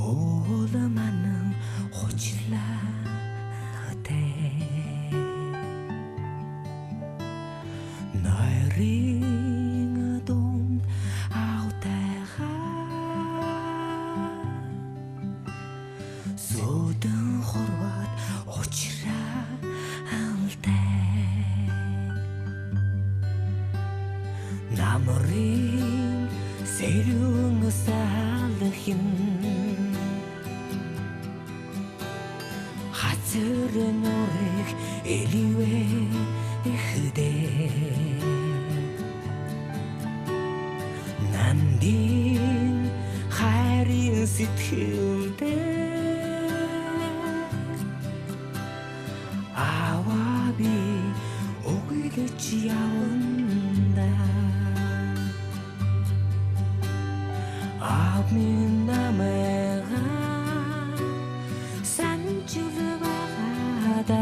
많은 호질라대 너의 동 아우테가 소든 호르왓 호치라 알테 나머린 세륜 살hin 하트른 오릭 엘리웨 그대 난딘 하린 시틀데 아와비 오기르지 아온다 아민 나메가 산줄을 바다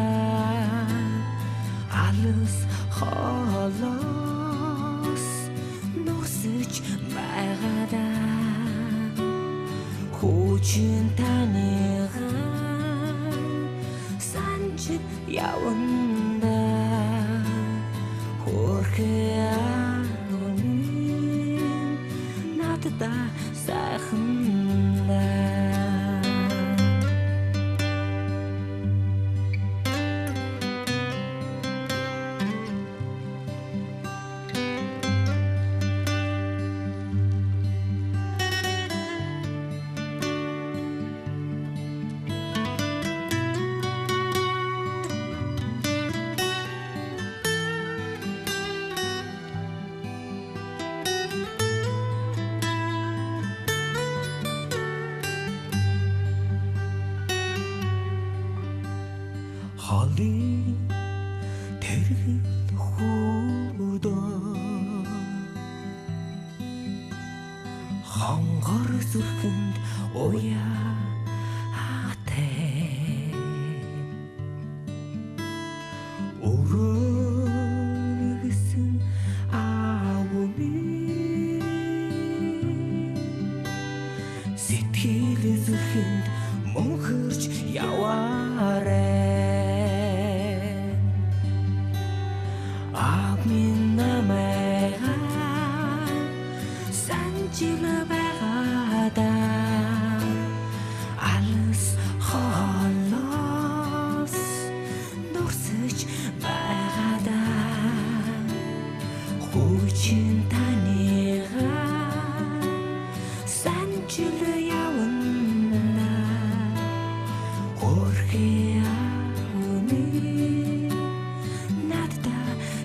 알스 홀로스 노스치 마가다 호준 타니가 산줄 야온다 호르야 오는 나트다 사흔다 홀리 데릴 후도 헝거를 쑥은 오야 아테 오르겠은 아우미 시티를 쑥은 몽크르치 야와레 아민 나메가 산줄을 바다 알스 홀로스 노스치 바다 호진 타니가 산줄을 야온나 호르야 오니 나다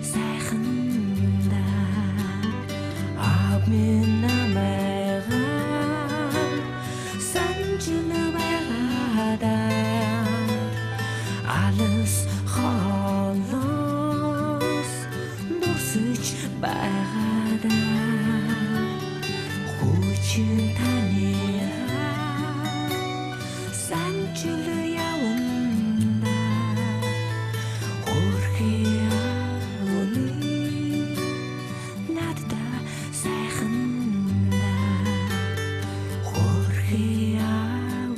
사흔다 아민 나메가 산줄을 바다 알스 홀로스 노스치 바다 호진 타니가 산줄을 야온다 호르야 오니 나다 사흔다 호르야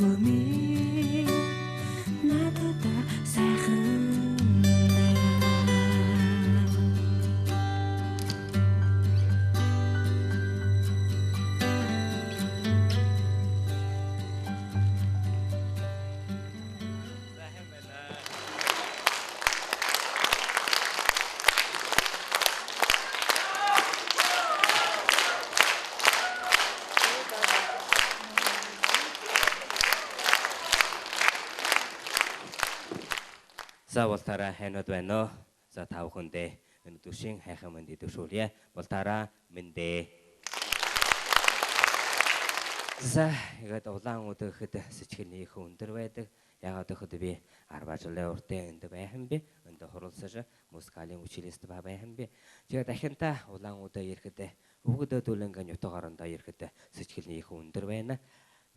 오니 나다 사흔다 За болтараа хайнууд байна уу? За тав хүндээ өнөөдрийн хайхан мэндийг төшөөлье. Болтараа мэндэ. За яг улаан өдөрөхөд сэчгэлний их өндөр байдаг. Ягаад гэхэд би 10 жилийн уртын энд байсан би. Энд хуралсаж музыкалийн училист байсан би. Тэгээд дахинта улаан өдөө ирэхэд өгдөө дүүлэнгийн ютугарондоо ирэхэд сэчгэлний их өндөр байна.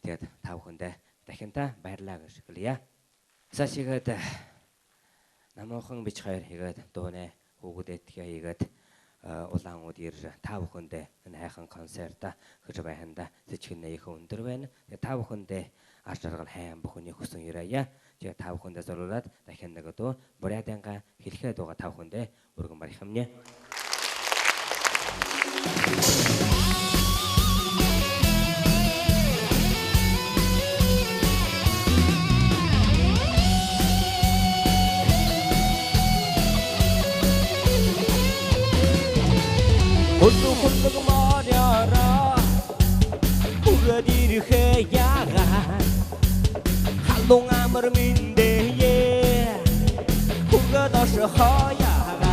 Тэгээд тав хүндээ дахинта баярлаа гэж хэлье. За шигээд намуухан бич хоёр хийгээд дуунаа хүүгдэд хийгээд улаан ир та бүхэндээ хайхан концерта гэж байханда зэчгэнээ их өндөр байна. Тэгээ та бүхэндээ ар жаргал хайм бүхний хүсэн ираяа. Тэгээ та бүхэндээ зориулаад дахин нэг өдөө бурайданга хэлэхэд байгаа та бүхэндээ өргөн барихамнэ. 홀로 말여라 우거디를 해야가 한동안을 민대에 우거도시 허야가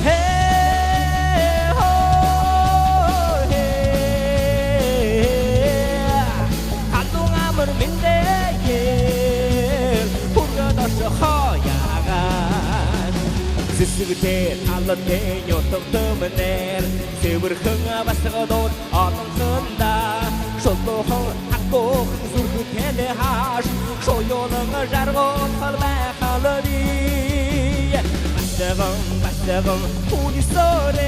헤호 한동안을 민대에 우거도시 허야가 스스그대 알러대 요통tomner 세버흥아 바스거돈 어동선다 쇼도홍 학고 수르테네 하시 쇼요능아 자르고 털바할러리 바스건 우리소레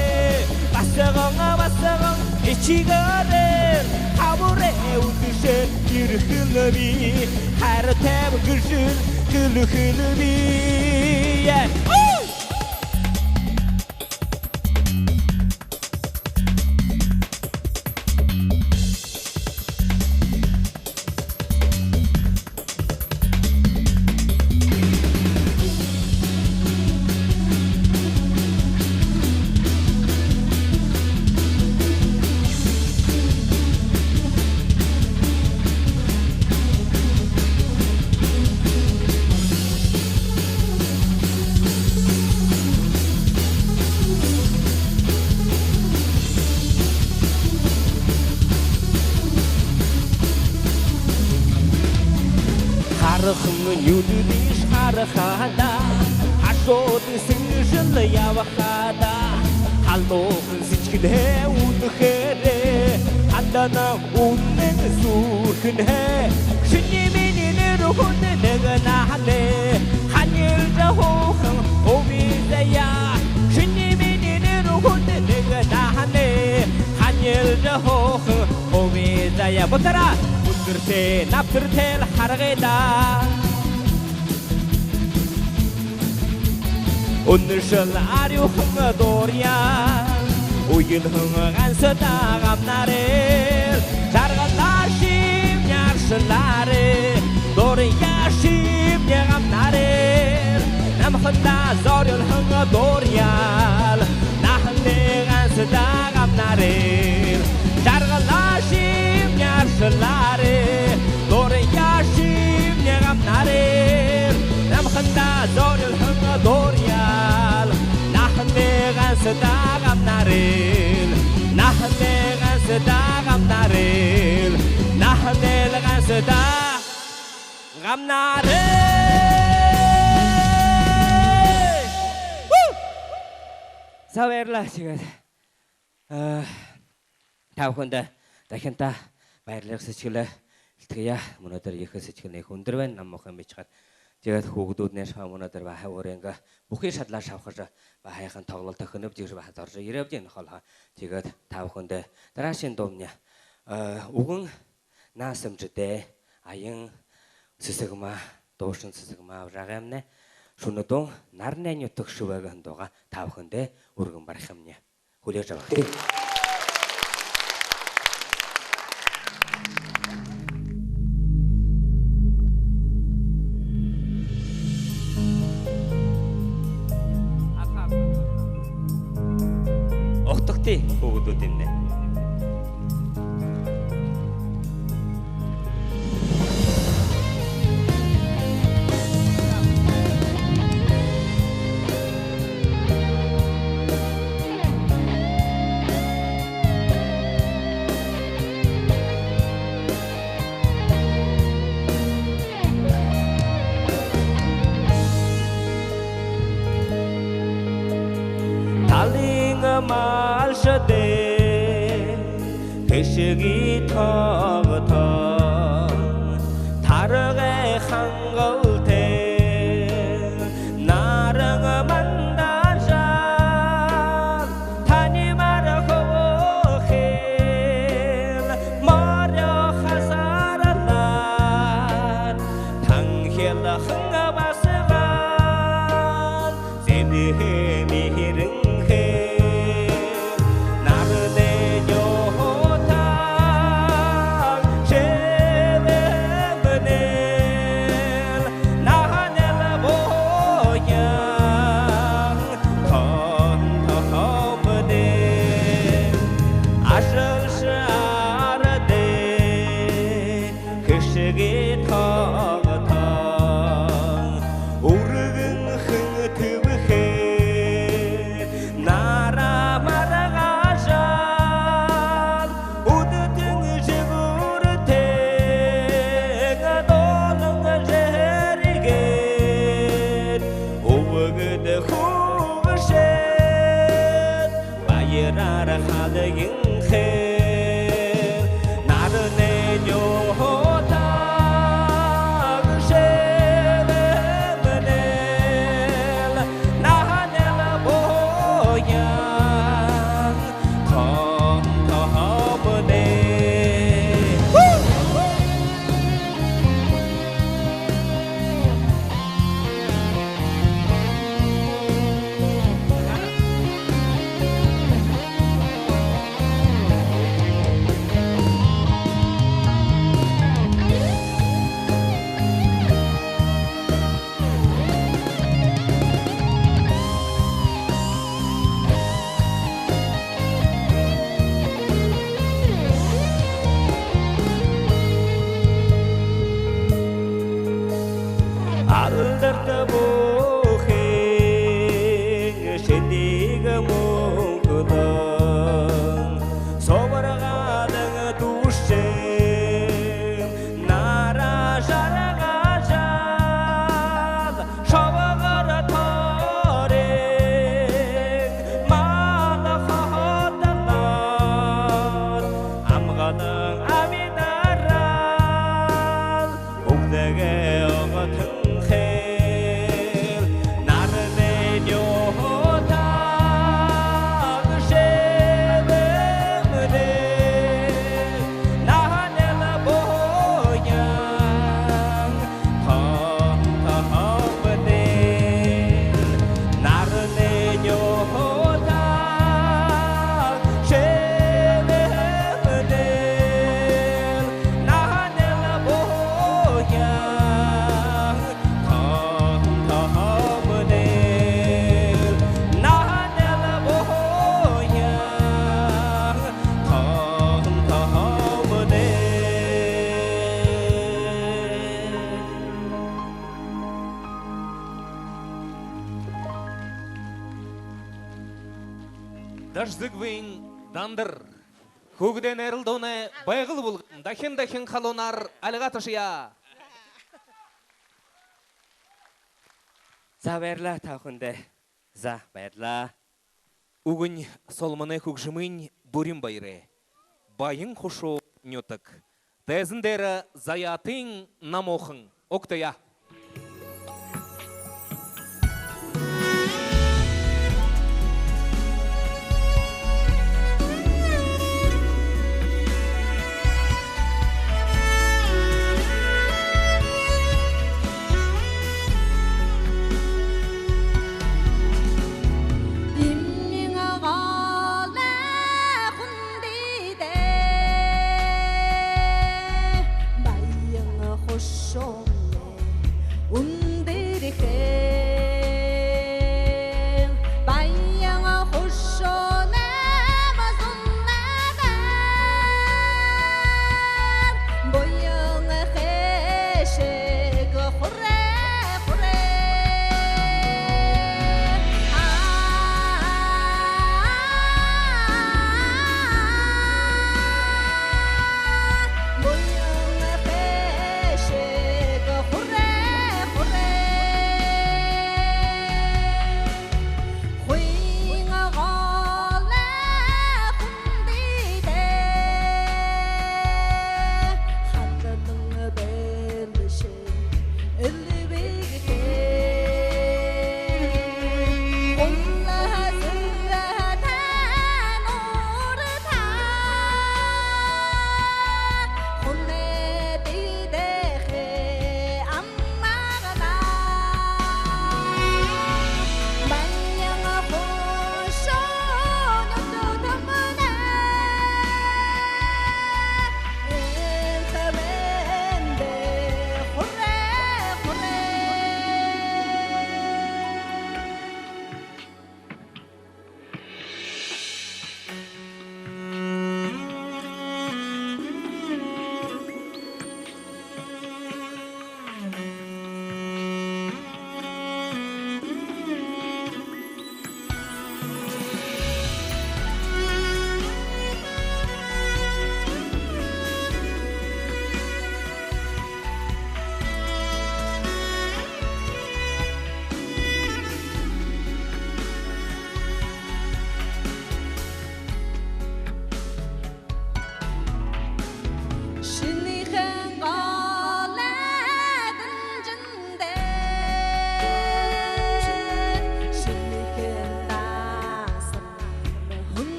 바스건 이치거레 하부레 우드셰 이르흐르비 하르테브 글신 글르흐르비 Harıkhın yududiş harıkhada Haşodu sınırlı yavakada Halloğun siçkine udukhere Handana unnen surkine Şünniminin ruhunu neganahane Hanyılca hoğun o bize ya Şünniminin ruhunu neganahane Hanyılca hoğun o bize ya Botara Kırte naptırtel hargeda Onurşal aryuhunga dorya Uyulhunga gansıda gamnarel Jargalar şim yarşıları Dorya şim gamnarel Namhında zor yulhunga doryal Nahne gansıda gamnarel Jargalar şim yarşıları Dorya şim gamnarel Namhında zor yulhunga doryal Nahne gansıda gamnarel Nahne gansıda gamnarel Nahne gansıda gamnarel Саверла 지금 та бүхэнд дахин та баярлалаа сэжгэлээ илтгэе. Өнөөдөр их сэжгэлээ өндөр байна. Нам мохон бичгээд тэгээд хүүхдүүд нэр шаа өнөөдөр ба хаврынга бүхий шадлаа шавхаж ба хайхан тоглолт төхөнөв жигш ба зорж ирээвд энэ холоо. Тэгээд та бүхэнд дараашийн дуумны үгэн наасамждээ аян сэсэгмаа дуушин сэсэгмаа рагамнэ шүнөдөн нарны нютг шүвэг хандуга та бүхэндээ өргөн барах юмне хүлээж авах. Огтогтой хүүхдүүд юм нэ. 말셔대 회식이 터부터 다르게 한걸때 나랑 만나자 Даждыгвин дандыр. Хугден эрилдоне байгыл булган. Дахен халонар алга ташыя. За баярлаа та бүхэндээ. За баярлаа. Угын солманы хугжымын бурим байры. Байын хушу нютык. Тезіндері заятын намохын. Октая.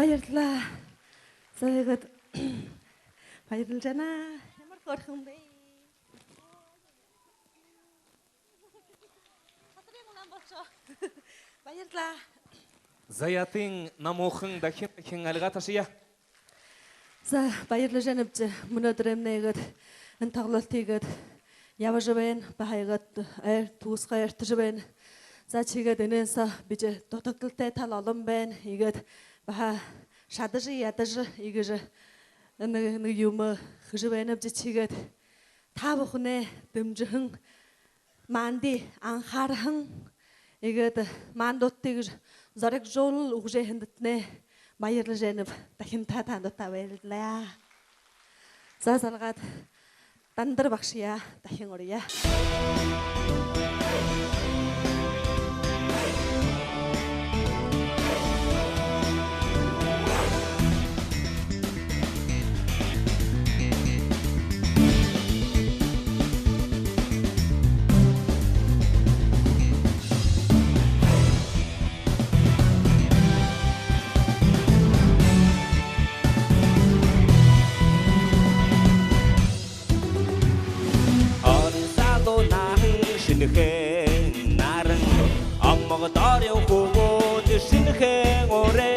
Баярлалаа. За яг баярлалаа жана. Ямар хөөрхөн бэ? Баярлалаа. Заятын намоохын дахин алга ташия. За баярлалаа жанавч өнөөдөр эмнээгээд энэ тоглолтыгээд явж байна. Бахайгаад түүсгээ ярьж байна. За чигээд энээс биж дутагдaltaй тал олон байна. Игээд баха шадаж ядаж игэж нэг юм хэж байна бич чигээд та бүхнээ дэмжих манди анхаархан игээд мандуудыг зоригжуул үгжээ хэндэтнэ баярлаж байна. Дахин та тандаа баярлалаа. За салгаад дандар багшия дахин оръё. 신хэн наран аммаг дорё хөвөд 신хэн орэ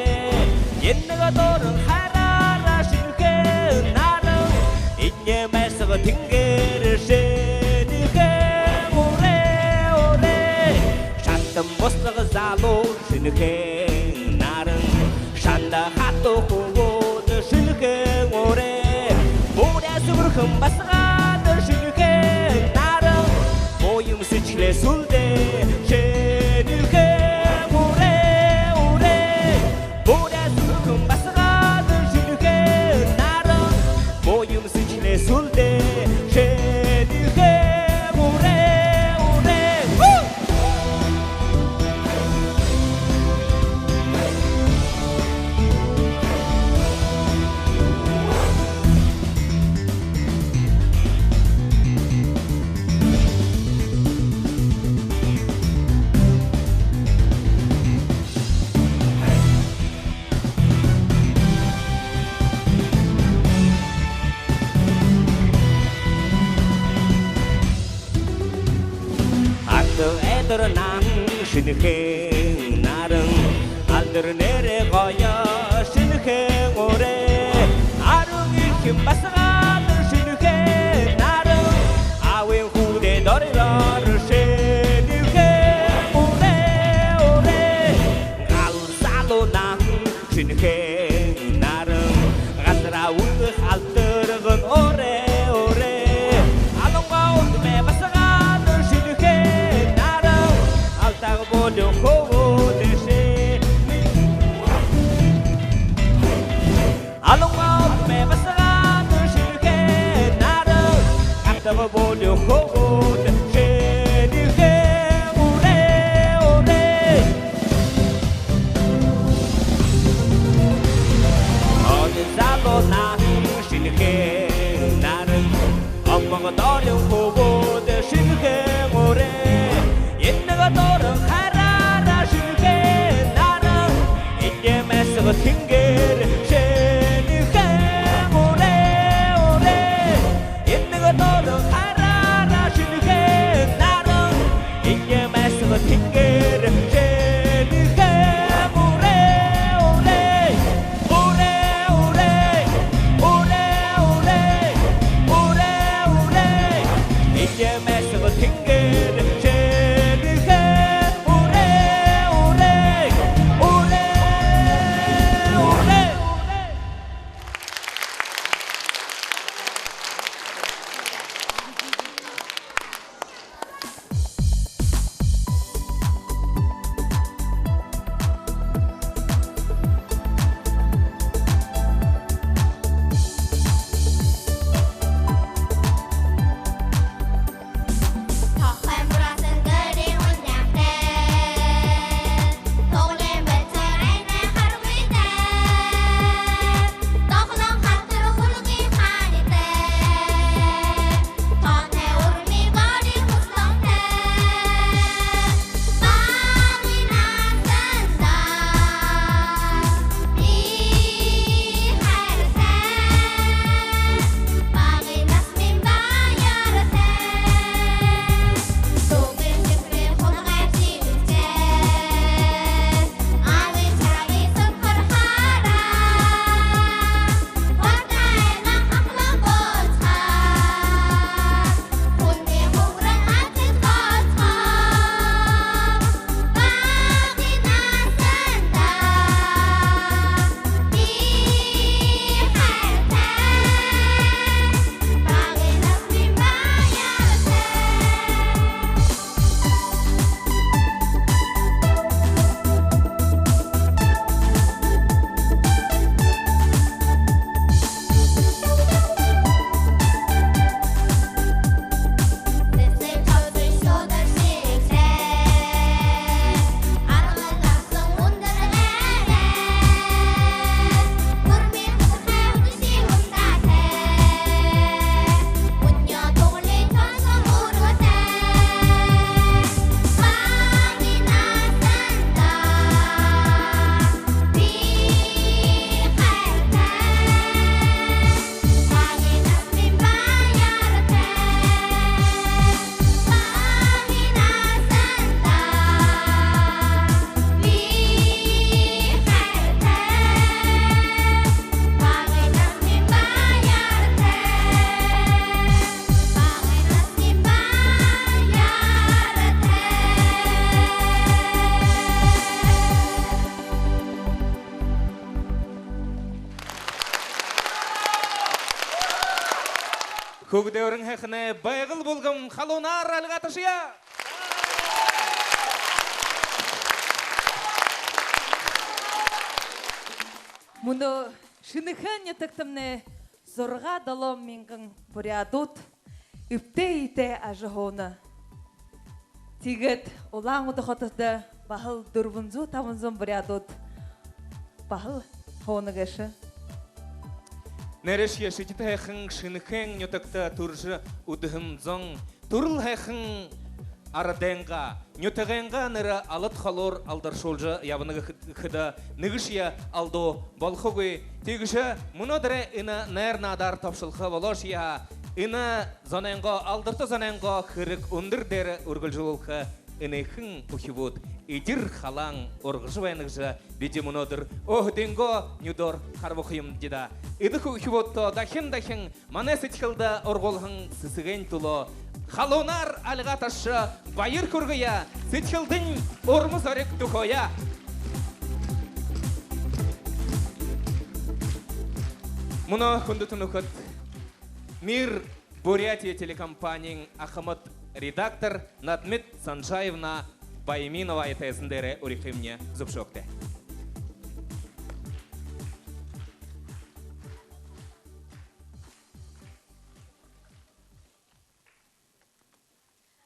яннага дорн харара 신хэн наран иннэмэсэг тэнгэр 신хэн орэ шатам бослог залуу 신хэн наран шанда хату хөвөд 신хэн орэ бүрэ сүрхэн басгаад 신хэн наран 모임 스치레 술대 쉐르게 오래 모래 수금 마스가들 쉐르게 나랑 모임 스치레 술대 쉐르게 오래 애들 난 신хэн 나름 알들 내려가야 신хэн 오래 아릉이 힘 바스가들 신хэн 나름 아웨 후대 너리라를 신хэн 오래 갈살로 난 신хэн 나름 가스라 울드 할들은 오래 알롱가 온드메 바스가들 신хэн 알다가 보려 호대시 알롱아 매바스가들 실게 나를 알다가 보려 호대시 니게 오래 어디살로 난 실게 나를 엄마가 너려 호대시 니게 오래 옛날가 너를 하라라 줄게 나는 이제 매서가 튕겨를 쉐니게 오래 옛날가 너를 하라라 줄게 나는 이제 매서가 튕겨를 쉐니게 오래 Көгдеурің хәқіне байғыл болғым қалонар әлға ташыя. Мұны шынықын етіктімні зорға далам менгін порядут, үпте ите ажығуны. Тигет олаң ұдықатыды бағыл дұрвынзу тавынзын порядут. Бағыл хоны кәші. Нәреш ешеті әқін шынықын етікті тұржы ұдығымзың. Тұрыл әқін араденға, нютағенға нәрі алыт қалор алдар шолжы ябыны қыда нығышия алды балқығы. Тегіші мұнадыры іні нәр надар тапшылқы болашия. Іні заненға алдырты заненға қырық ұндыр дәрі үргіл жолқы. Інекін ұхивуд, идір қалаң орғыжы вайнығжы беде мұнадыр. Ох, денго нюдор қарбықыйым деда. Идік ұхивудты дахин маны сетхілді орғылғын сысыген тұлы. Халонар алға ташы байыр көргія, сетхілдің ормыз өрек тұқоя. Мұны күндітін үкіт Мир Бурятия телекомпанияң ақымыт редактор Надмет Санжаевна Байминова айтайсындары өрекімне зүпшөкті.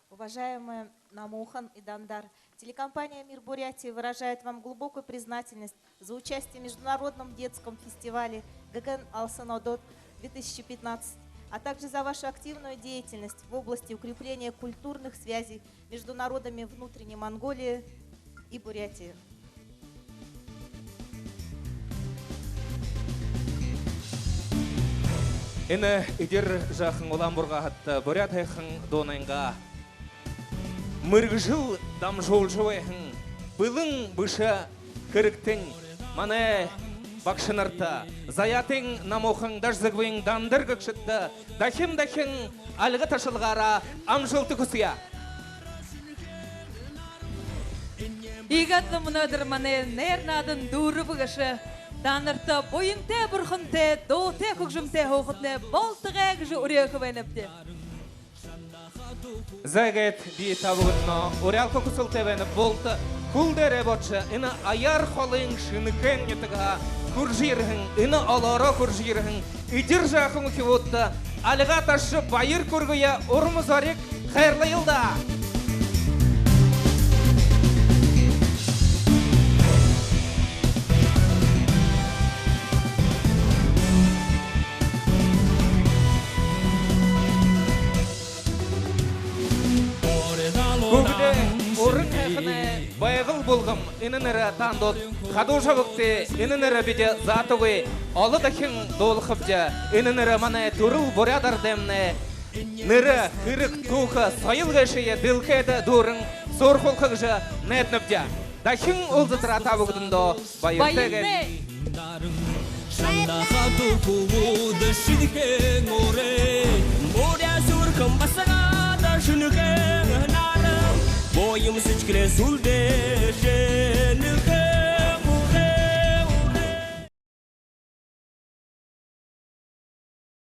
Уважаемые Намухан и Дандар, телекомпания «Мир Бурятии» выражает вам глубокую признательность за участие в Международном детском фестивале ГКН Алсынодот 2015, а также за вашу активную деятельность в области укрепления культурных связей между народами внутренней Монголии и Бурятии. Іні идер жақын олан бұрға хатты Бурят әқін донайынға Мұрғышыл дам жолжу әхін Бұлың бұша кіріктің маны бақшынарта Заятың намоқың дажзығвың дандыр күкшітті Дахин алғы ташылғара амжылты күсия. Игатны мұнадыр маны нәрнадын дұры бұғышы Данырты бойынте бұрхынте, доте көкжімте хоқытны болтыға күші үрегі бәніпті. Зәгет бей табығытны үрелкі күсілті бәніп болты күлдері бөтші іні аяр қолың шынықын етіға күржирхің, іні алара күржирхің, идір жақың үкі өтті алыға ташы байыр көргіе ұрмыз арек қайырлы елда. Көбіде орын әқіне байғыл болғым, інінірі тандот, қадуша бүкте, інінірі беде затығы, алы дәкін долықыпте, інінірі маны түріл бұрядар дәміне, нірі қырық тұқы сайыл ғашыйы ділкеді дұрын сор қолқығжы нәтініпте. Дәкін олзытыра табығдыңды байыртеген. Boyum sıçkile zuldeşe